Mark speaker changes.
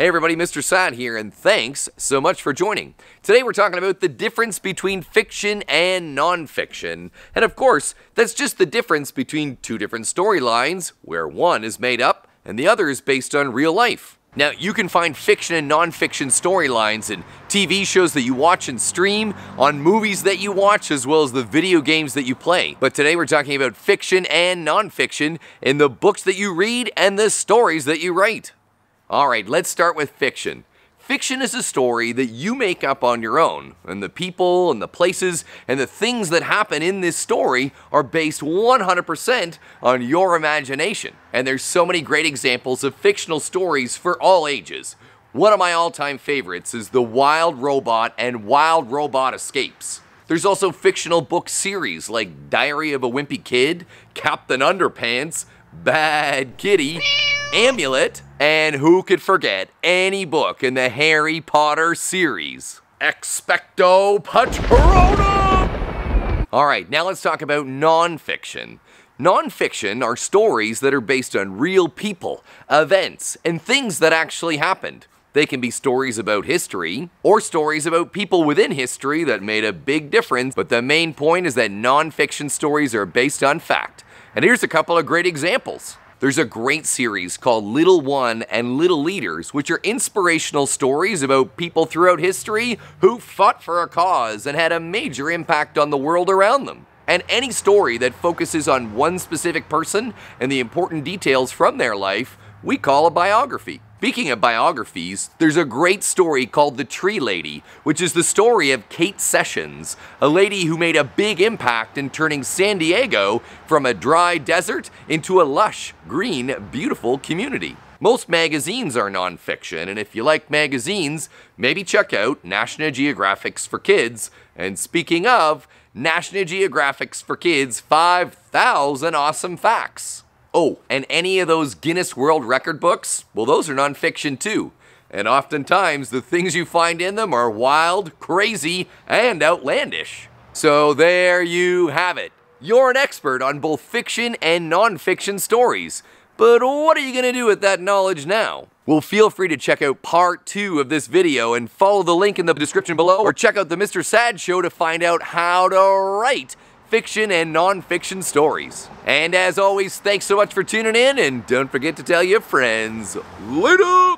Speaker 1: Hey everybody, Mr. Saad here, and thanks so much for joining. Today we're talking about the difference between fiction and nonfiction. And of course, that's just the difference between two different storylines, where one is made up and the other is based on real life. Now, you can find fiction and nonfiction storylines in TV shows that you watch and stream, on movies that you watch, as well as the video games that you play. But today we're talking about fiction and nonfiction in the books that you read and the stories that you write. Alright, let's start with fiction. Fiction is a story that you make up on your own, and the people and the places and the things that happen in this story are based 100% on your imagination. And there's so many great examples of fictional stories for all ages. One of my all-time favorites is The Wild Robot and Wild Robot Escapes. There's also fictional book series like Diary of a Wimpy Kid, Captain Underpants, Bad Kitty, Amulet, and who could forget any book in the Harry Potter series? Expecto Patronum! Alright, now let's talk about nonfiction. Nonfiction are stories that are based on real people, events, and things that actually happened. They can be stories about history, or stories about people within history that made a big difference, but the main point is that nonfiction stories are based on fact. And here's a couple of great examples. There's a great series called Little One and Little Leaders, which are inspirational stories about people throughout history who fought for a cause and had a major impact on the world around them. And any story that focuses on one specific person and the important details from their life, we call a biography. Speaking of biographies, there's a great story called The Tree Lady, which is the story of Kate Sessions, a lady who made a big impact in turning San Diego from a dry desert into a lush, green, beautiful community. Most magazines are nonfiction, and if you like magazines, maybe check out National Geographic's for Kids. And speaking of, National Geographic's for Kids 5,000 Awesome Facts. Oh, and any of those Guinness World Record books? Well, those are nonfiction too. And oftentimes, the things you find in them are wild, crazy, and outlandish. So there you have it. You're an expert on both fiction and nonfiction stories. But what are you going to do with that knowledge now? Well, feel free to check out part 2 of this video and follow the link in the description below, or check out the Mr. Saad Show to find out how to write fiction and non-fiction stories. And as always, thanks so much for tuning in, and don't forget to tell your friends. Later!